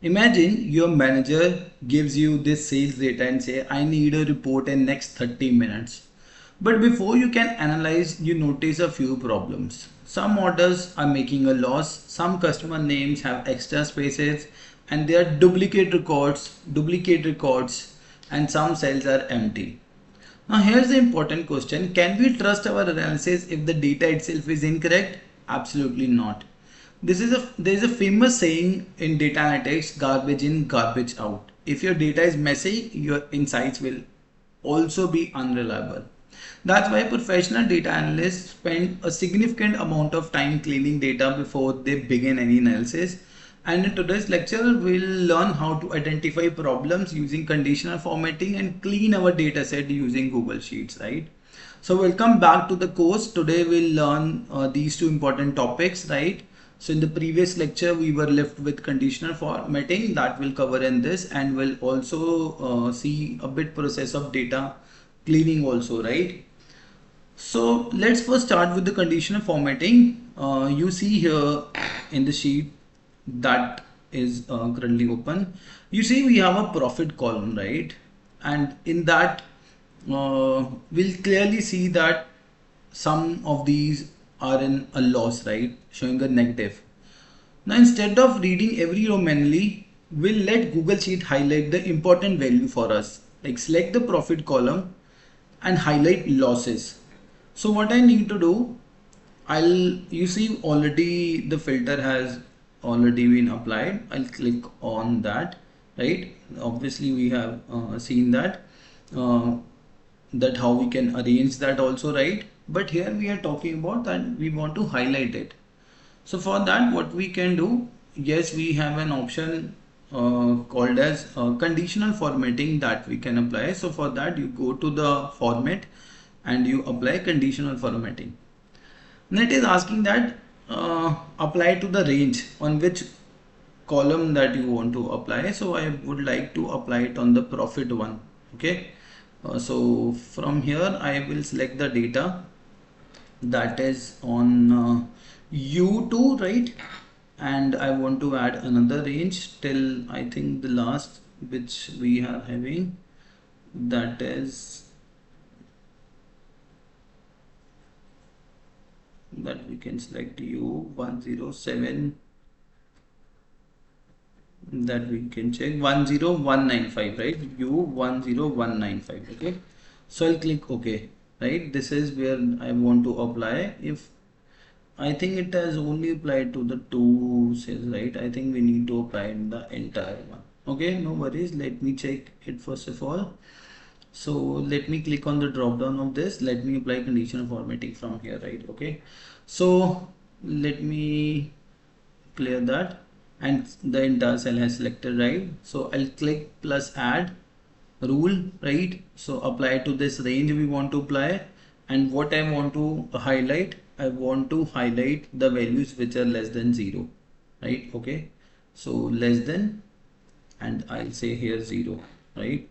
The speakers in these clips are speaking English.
Imagine your manager gives you this sales data and say, I need a report in next 30 minutes. But before you can analyze, you notice a few problems. Some orders are making a loss, some customer names have extra spaces, and there are duplicate records, and some cells are empty. Now here's the important question. Can we trust our analysis if the data itself is incorrect? Absolutely not. There is a famous saying in data analytics, garbage in, garbage out. If your data is messy, your insights will also be unreliable. That's why professional data analysts spend a significant amount of time cleaning data before they begin any analysis. And in today's lecture, we'll learn how to identify problems using conditional formatting and clean our data set using Google Sheets, right? So welcome back to the course. Today we'll learn these two important topics, right? So in the previous lecture, we were left with conditional formatting that we'll cover in this, and we'll also see a bit process of data cleaning also, right? So let's first start with the conditional formatting. You see here in the sheet that is currently open. You see we have a profit column, right? And in that we'll clearly see that some of these are in a loss, right? Showing a negative. Now instead of reading every row manually, we'll let Google Sheet highlight the important value for us. Like select the profit column and highlight losses. So what I need to do, you see already the filter has already been applied. I'll click on that, right? Obviously we have seen that, that how we can arrange that also, right? But here we are talking about that we want to highlight it. So for that, what we can do, yes, we have an option called as conditional formatting that we can apply. So for that, you go to the format and you apply conditional formatting. Now it is asking that apply to the range on which column that you want to apply. So I would like to apply it on the profit one. Okay. So from here, I will select the data that is on U2, right? And I want to add another range till I think the last which we are having, that is that we can select U107, that we can check 10195, right? U10195. Okay, so I'll click OK, right? This is where I want to apply. If I think it has only applied to the two cells, right? I think we need to apply in the entire one. Okay, no worries. Let me check it first of all. So let me click on the drop down of this. Let me apply conditional formatting from here, right? Okay, so let me clear that, and the entire cell has selected, right? So I'll click plus add rule, right? So apply to this range we want to apply, and what I want to highlight, I want to highlight the values which are less than 0, right? Okay, so less than, and I'll say here 0, right?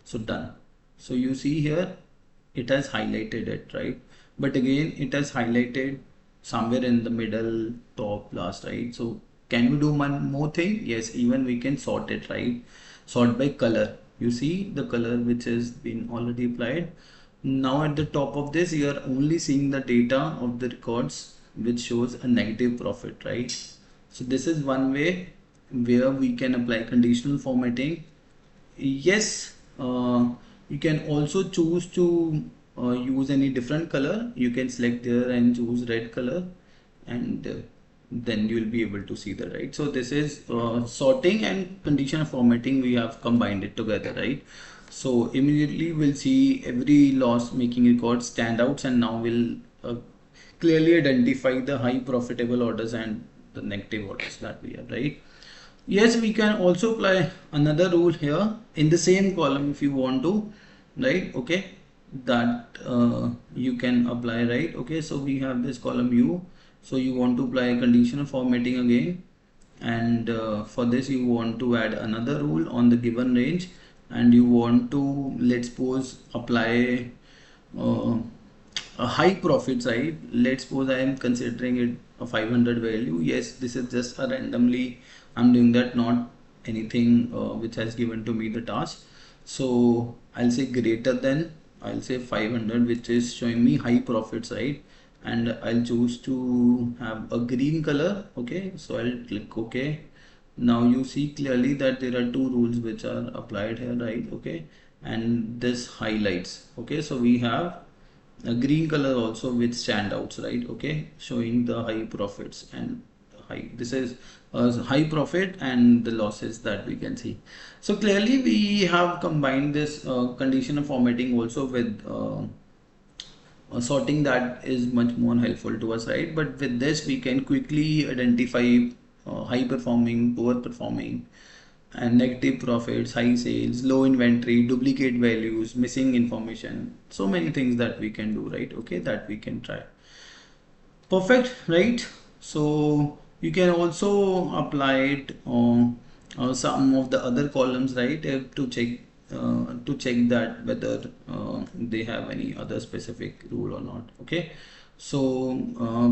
So done. So you see here it has highlighted it, right? But again it has highlighted somewhere in the middle, top, last, right? So can we do one more thing? Yes, even we can sort it, right? Sort by color. You see the color which has been already applied. Now at the top of this, you are only seeing the data of the records which shows a negative profit, right? So this is one way where we can apply conditional formatting. Yes, you can also choose to use any different color. You can select there and choose red color, and then you will be able to see that, right? So this is sorting and conditional formatting. We have combined it together, right? So immediately we'll see every loss making record standouts, and now we'll clearly identify the high profitable orders and the negative orders that we have, right? Yes, we can also apply another rule here in the same column if you want to, right? Okay, that you can apply, right? Okay, so we have this column U. So you want to apply conditional formatting again, and for this you want to add another rule on the given range, and you want to, let's suppose, apply uh, a high profit side. Let's suppose I am considering it a 500 value. Yes, this is just a randomly I'm doing that, not anything which has given to me the task. So I'll say greater than, I'll say 500, which is showing me high profits, right? And I'll choose to have a green color. Okay, so I'll click OK. Now you see clearly that there are two rules which are applied here, right? Okay, and this highlights. Okay, so we have a green color also which stand outs, right? Okay, showing the high profits and high, this is high profit and the losses that we can see. So clearly we have combined this conditional formatting also with sorting, that is much more helpful to us, right? But with this we can quickly identify high performing, poor performing, and negative profits, high sales, low inventory, duplicate values, missing information, so many things that we can do, right? Okay, that we can try. Perfect, right? So you can also apply it on some of the other columns, right? To check that whether they have any other specific rule or not. Okay. So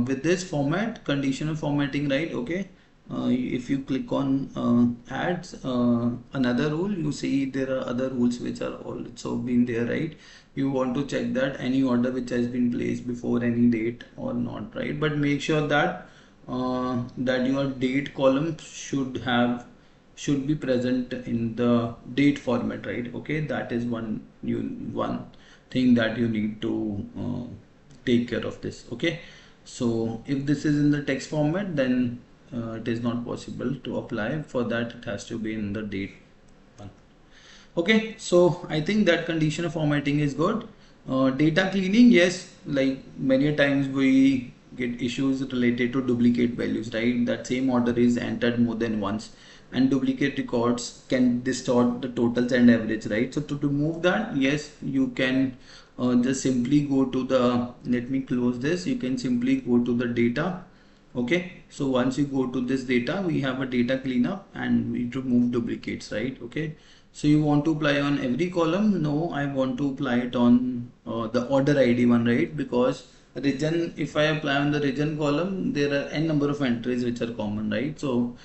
with this format, conditional formatting, right? Okay. If you click on adds another rule, you see there are other rules which are also been there, right? You want to check that any order which has been placed before any date or not, right? But make sure that that your date column should be present in the date format, right? Okay, that is one thing that you need to take care of this. Okay, so if this is in the text format, then it is not possible to apply. For that it has to be in the date one. Okay, so I think that conditional formatting is good. Data cleaning, yes, like many times we get issues related to duplicate values, right? That same order is entered more than once, and duplicate records can distort the totals and average, right? So to remove that, yes, you can just simply go to the, let me close this, you can simply go to the data. Okay, so once you go to this data, we have a data cleanup and we remove duplicates, right? Okay, so you want to apply on every column? No, I want to apply it on the order ID one, right? Because region, if I apply on the region column, there are n number of entries which are common, right? So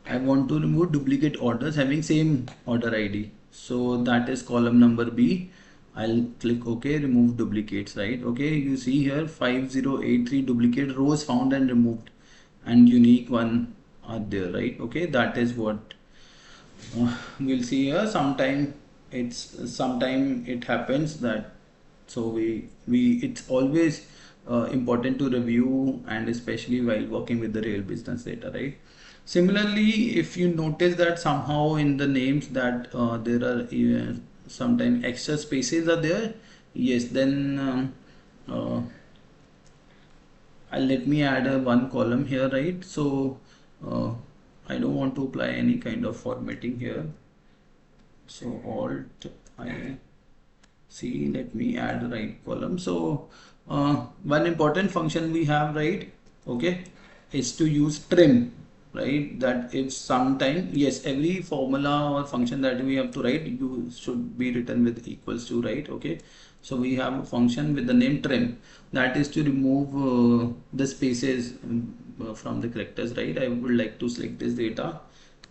I want to remove duplicate orders having same order ID. So that is column number B. I'll click OK, remove duplicates, right? Okay, you see here 5083 duplicate rows found and removed, and unique one are there, right? Okay, that is what we'll see here. Sometime it happens that, so we it's always important to review, and especially while working with the real business data, right? Similarly, if you notice that somehow in the names that there are sometimes extra spaces are there, yes, then let me add a one column here, right? So I don't want to apply any kind of formatting here. So alt I see, let me add the right column. So one important function we have, right? Okay, is to use trim, right? That if sometime, yes, every formula or function that we have to write, you should be written with equals to, right? Okay, so we have a function with the name trim, that is to remove the spaces from the characters, right? I would like to select this data,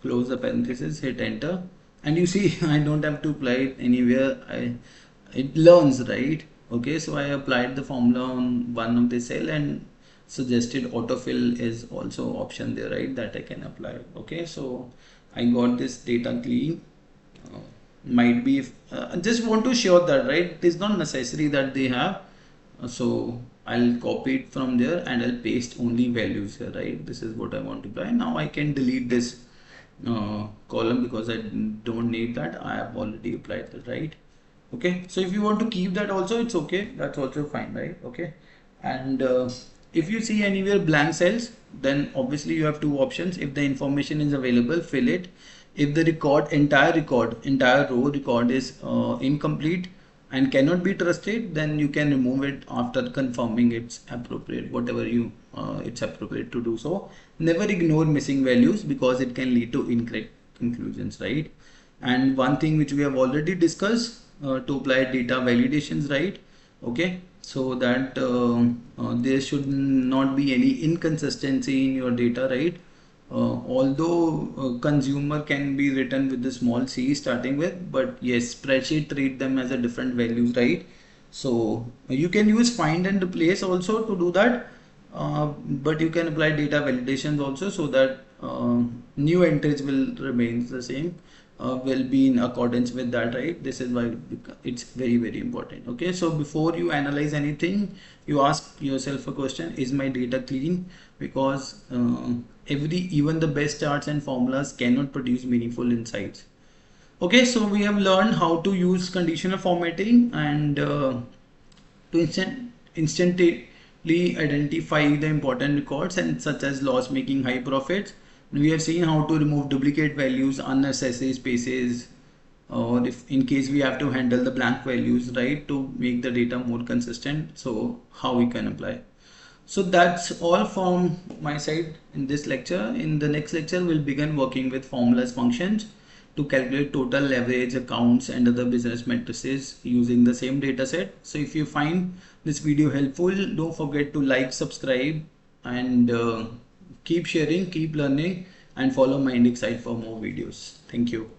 close the parenthesis, hit enter, and you see I don't have to apply it anywhere. It learns, right? Okay, so I applied the formula on one of the cell, and suggested autofill is also option there, right? That I can apply. Okay, so I got this data clean. Might be if just want to show that, right? It is not necessary that they have. So I'll copy it from there and I'll paste only values here, right? This is what I want to apply. Now I can delete this column because I don't need that. I have already applied that, right? Okay, so if you want to keep that also, it's okay, that's also fine, right? Okay, and if you see anywhere blank cells, then obviously you have two options. If the information is available, fill it. If the entire row record is incomplete and cannot be trusted, then you can remove it after confirming it's appropriate, whatever you it's appropriate to do. So never ignore missing values because it can lead to incorrect conclusions, right? And one thing which we have already discussed, to apply data validations, right? Okay, so that there should not be any inconsistency in your data, right? Although consumer can be written with the small c starting with, but yes, spreadsheet treat them as a different values, right? So you can use find and replace also to do that, but you can apply data validations also, so that new entries will remain the same, will be in accordance with that, right? This is why it's very, very important. Okay, so before you analyze anything, you ask yourself a question: is my data clean? Because even the best charts and formulas cannot produce meaningful insights. Okay, so we have learned how to use conditional formatting and to instantly identify the important records and such as loss making, high profits. We have seen how to remove duplicate values, unnecessary spaces, or if in case we have to handle the blank values, right, to make the data more consistent. So how we can apply. So that's all from my side in this lecture. In the next lecture, we'll begin working with formulas functions to calculate total leverage, accounts and other business matrices using the same data set. So if you find this video helpful, don't forget to like, subscribe and keep sharing, keep learning and follow Mind Excite for more videos. Thank you.